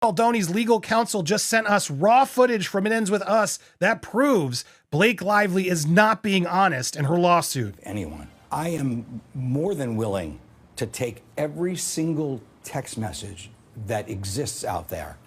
Baldoni's legal counsel just sent us raw footage from It Ends With Us that proves Blake Lively is not being honest in her lawsuit. Anyone. I am more than willing to take every single text message that exists out there,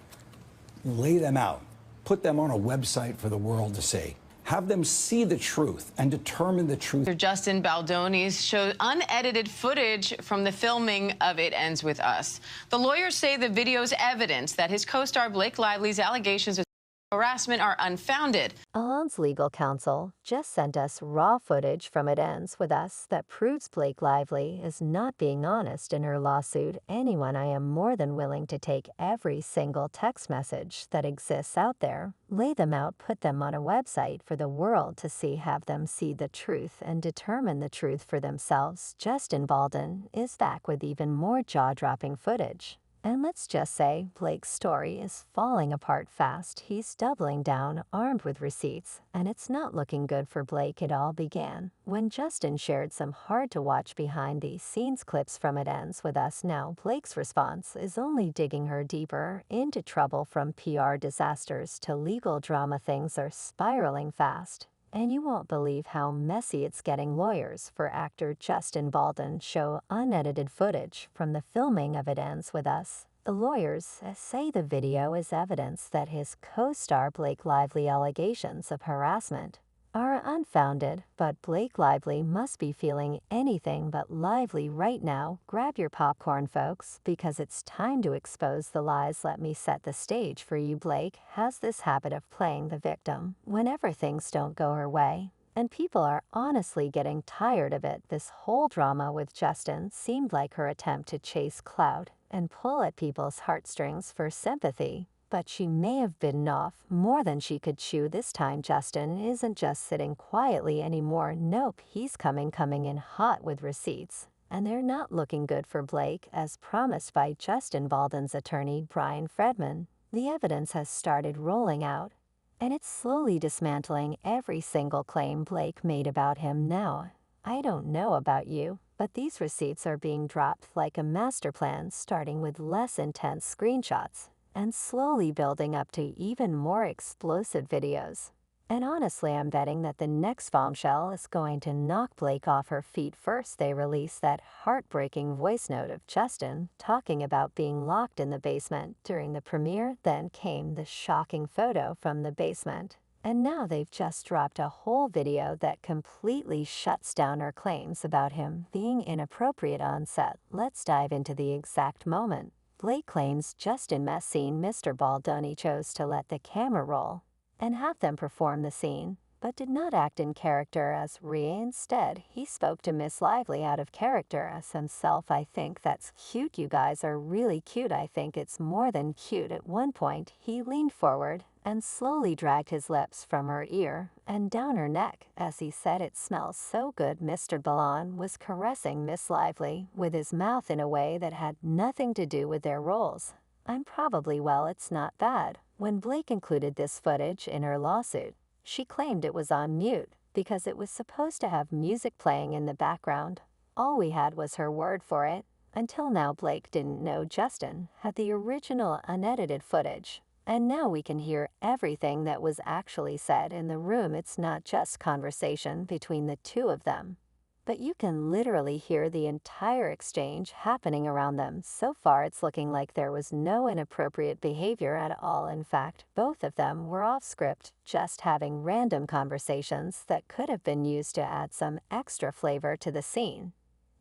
lay them out, put them on a website for the world to see. Have them see the truth and determine the truth. Justin Baldoni's showed unedited footage from the filming of It Ends With Us. The lawyers say the video's evidence that his co-star Blake Lively's allegations of harassment are unfounded. Alon's legal counsel just sent us raw footage from It Ends With Us that proves Blake Lively is not being honest in her lawsuit. Anyone, I am more than willing to take every single text message that exists out there, lay them out, put them on a website for the world to see, have them see the truth and determine the truth for themselves. Justin Baldoni is back with even more jaw-dropping footage. And let's just say Blake's story is falling apart fast. He's doubling down, armed with receipts, and it's not looking good for Blake. It all began when Justin shared some hard-to-watch behind-the-scenes clips from It Ends With Us. Now, Blake's response is only digging her deeper into trouble. From PR disasters to legal drama, things are spiraling fast. And you won't believe how messy it's getting. Lawyers for actor Justin Baldoni show unedited footage from the filming of It Ends With Us. The lawyers say the video is evidence that his co-star Blake Lively allegations of harassment are unfounded, but Blake Lively must be feeling anything but lively right now. Grab your popcorn, folks, because it's time to expose the lies. Let me set the stage for you. Blake has this habit of playing the victim whenever things don't go her way, and people are honestly getting tired of it. This whole drama with Justin seemed like her attempt to chase clout and pull at people's heartstrings for sympathy. But she may have bitten off more than she could chew. This time, Justin isn't just sitting quietly anymore. Nope, he's coming in hot with receipts. And they're not looking good for Blake, as promised by Justin Baldoni's attorney, Brian Fredman. The evidence has started rolling out, and it's slowly dismantling every single claim Blake made about him. Now, I don't know about you, but these receipts are being dropped like a master plan, starting with less intense screenshots and slowly building up to even more explosive videos. And honestly, I'm betting that the next bombshell is going to knock Blake off her feet. First, they released that heartbreaking voice note of Justin talking about being locked in the basement during the premiere. Then came the shocking photo from the basement. And now they've just dropped a whole video that completely shuts down her claims about him being inappropriate on set. Let's dive into the exact moment. Blake claims Justin mess scene. Mr. Baldoni chose to let the camera roll and have them perform the scene, but did not act in character as Rhea. Instead, he spoke to Miss Lively out of character as himself. I think that's cute. You guys are really cute. I think it's more than cute. At one point, he leaned forward and slowly dragged his lips from her ear and down her neck as he said, "It smells so good." Mr. Baldoni was caressing Miss Lively with his mouth in a way that had nothing to do with their roles. Well, it's not bad. When Blake included this footage in her lawsuit, she claimed it was on mute because it was supposed to have music playing in the background. All we had was her word for it. Until now, Blake didn't know Justin had the original unedited footage. And now we can hear everything that was actually said in the room. It's not just conversation between the two of them, but you can literally hear the entire exchange happening around them. So far, it's looking like there was no inappropriate behavior at all. In fact, both of them were off script, just having random conversations that could have been used to add some extra flavor to the scene.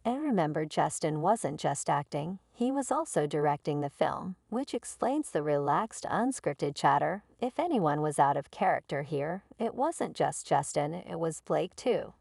And remember, Justin wasn't just acting, he was also directing the film, which explains the relaxed, unscripted chatter. If anyone was out of character here, it wasn't just Justin, it was Blake too.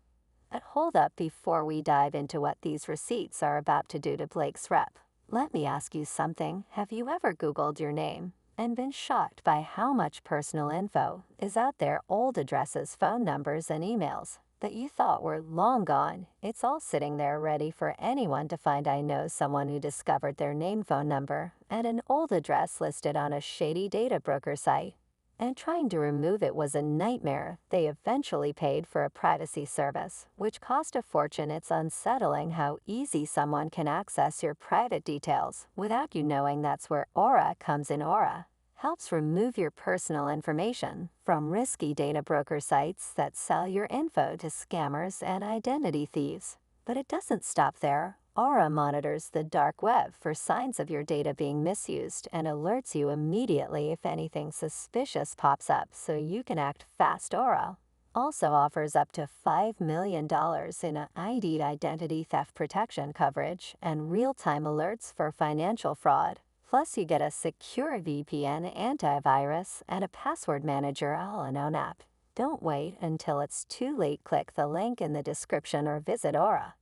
But hold up, before we dive into what these receipts are about to do to Blake's rep, let me ask you something. Have you ever Googled your name and been shocked by how much personal info is out there? Old addresses, phone numbers, and emails that you thought were long gone. It's all sitting there ready for anyone to find. I know someone who discovered their name, phone number, and an old address listed on a shady data broker site. and trying to remove it was a nightmare. They eventually paid for a privacy service, which cost a fortune. It's unsettling how easy someone can access your private details without you knowing. That's where Aura comes in. Aura helps remove your personal information from risky data broker sites that sell your info to scammers and identity thieves. But it doesn't stop there. Aura monitors the dark web for signs of your data being misused and alerts you immediately if anything suspicious pops up so you can act fast. Aura also offers up to $5 million in ID identity theft protection coverage and real-time alerts for financial fraud. Plus, you get a secure VPN, antivirus, and a password manager all in one app. Don't wait until it's too late. Click the link in the description or visit Aura.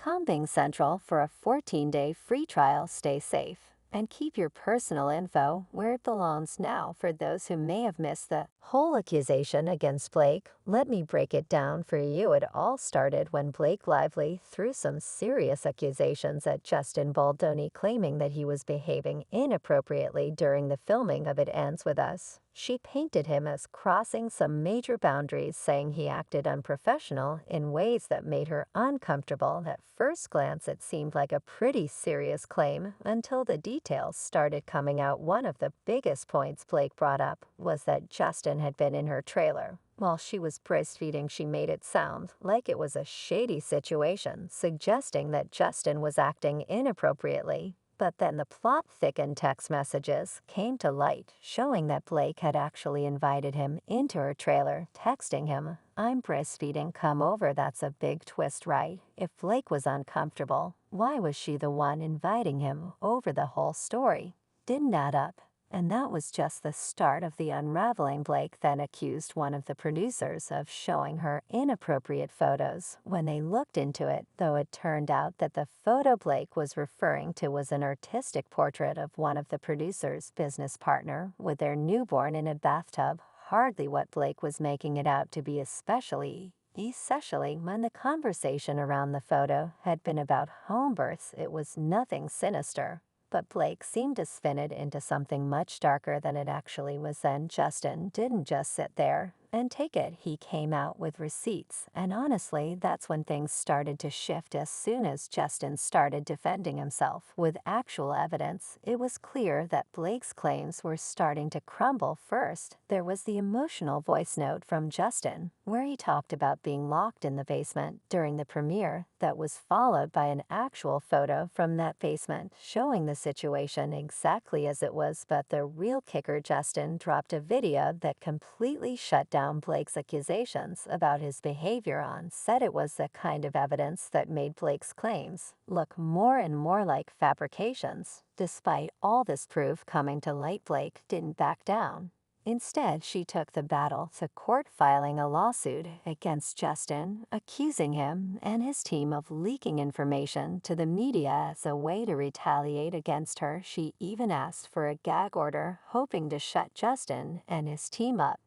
Combing Central for a 14-day free trial. Stay safe and keep your personal info where it belongs. Now, for those who may have missed the whole accusation against Blake, let me break it down for you. It all started when Blake Lively threw some serious accusations at Justin Baldoni, claiming that he was behaving inappropriately during the filming of It Ends With Us. She painted him as crossing some major boundaries, saying he acted unprofessional in ways that made her uncomfortable. At first glance, it seemed like a pretty serious claim until the details started coming out. One of the biggest points Blake brought up was that Justin had been in her trailer while she was breastfeeding. She made it sound like it was a shady situation, suggesting that Justin was acting inappropriately. But then the plot thickened. Text messages came to light, showing that Blake had actually invited him into her trailer, texting him, "I'm breastfeeding, come over." That's a big twist, right? If Blake was uncomfortable, why was she the one inviting him over? The whole story didn't add up. And that was just the start of the unraveling. Blake then accused one of the producers of showing her inappropriate photos when they looked into it, though it turned out that the photo Blake was referring to was an artistic portrait of one of the producers' business partner with their newborn in a bathtub. Hardly what Blake was making it out to be, especially when the conversation around the photo had been about home births. It was nothing sinister. But Blake seemed to spin it into something much darker than it actually was. Then Justin didn't just sit there and take it. He came out with receipts, and honestly, that's when things started to shift. As soon as Justin started defending himself with actual evidence, it was clear that Blake's claims were starting to crumble. First, there was the emotional voice note from Justin, where he talked about being locked in the basement during the premiere, that was followed by an actual photo from that basement showing the situation exactly as it was. But the real kicker, Justin dropped a video that completely shut down Blake's accusations about his behavior on set. It was the kind of evidence that made Blake's claims look more and more like fabrications. Despite all this proof coming to light, Blake didn't back down. Instead, she took the battle to court, filing a lawsuit against Justin, accusing him and his team of leaking information to the media as a way to retaliate against her. She even asked for a gag order, hoping to shut Justin and his team up.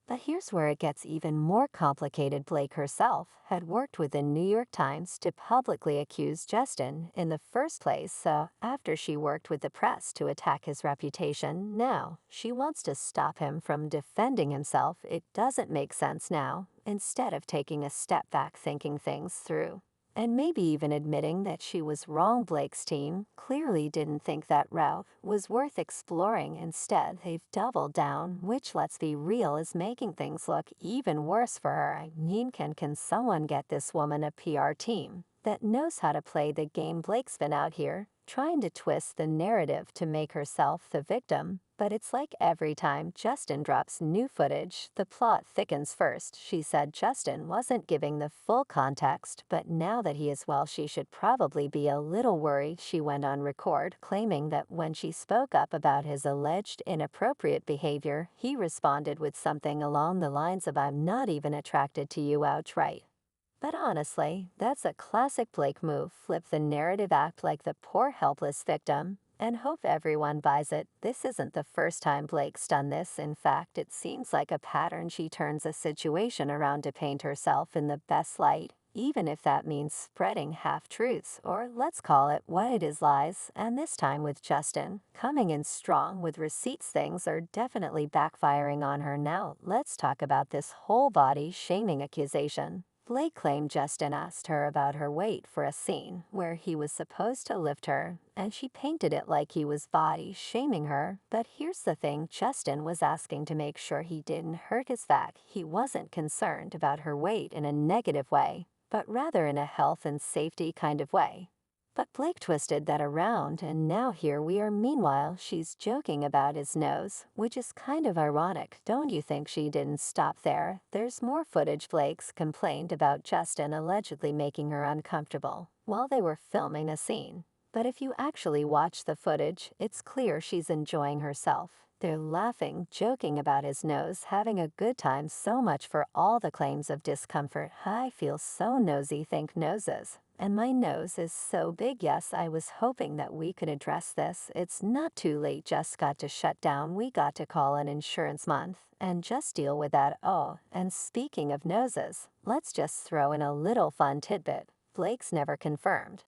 But here's where it gets even more complicated. Blake herself had worked with the New York Times to publicly accuse Justin in the first place, so after she worked with the press to attack his reputation, now she wants to stop him from defending himself. It doesn't make sense now. Instead of taking a step back, thinking things through, and maybe even admitting that she was wrong, Blake's team clearly didn't think that route was worth exploring. Instead, they've doubled down, which, let's be real, is making things look even worse for her. I mean, can someone get this woman a PR team that knows how to play the game? Blake's been out here trying to twist the narrative to make herself the victim. But it's like every time Justin drops new footage, the plot thickens. First, she said Justin wasn't giving the full context, but now that he is, well, she should probably be a little worried. She went on record claiming that when she spoke up about his alleged inappropriate behavior, he responded with something along the lines of, "I'm not even attracted to you," outright. But honestly, that's a classic Blake move. Flip the narrative, act like the poor helpless victim, and hope everyone buys it. This isn't the first time Blake's done this. In fact, it seems like a pattern. She turns a situation around to paint herself in the best light, even if that means spreading half-truths, or let's call it what it is, lies. And this time with Justin, coming in strong with receipts, things are definitely backfiring on her now. Let's talk about this whole body shaming accusation. Blake claimed Justin asked her about her weight for a scene where he was supposed to lift her, and she painted it like he was body shaming her. But here's the thing, Justin was asking to make sure he didn't hurt his back. He wasn't concerned about her weight in a negative way, but rather in a health and safety kind of way. But Blake twisted that around, and now here we are. Meanwhile, she's joking about his nose, which is kind of ironic. Don't you think she didn't stop there? There's more footage. Blake's complained about Justin allegedly making her uncomfortable while they were filming a scene. But if you actually watch the footage, it's clear she's enjoying herself. They're laughing, joking about his nose, having a good time. So much for all the claims of discomfort. I feel so nosy, think noses. And my nose is so big. Yes, I was hoping that we could address this. It's not too late, just got to shut down. We got to call an insurance month and just deal with that. Oh, and speaking of noses, let's just throw in a little fun tidbit. Blake's never confirmed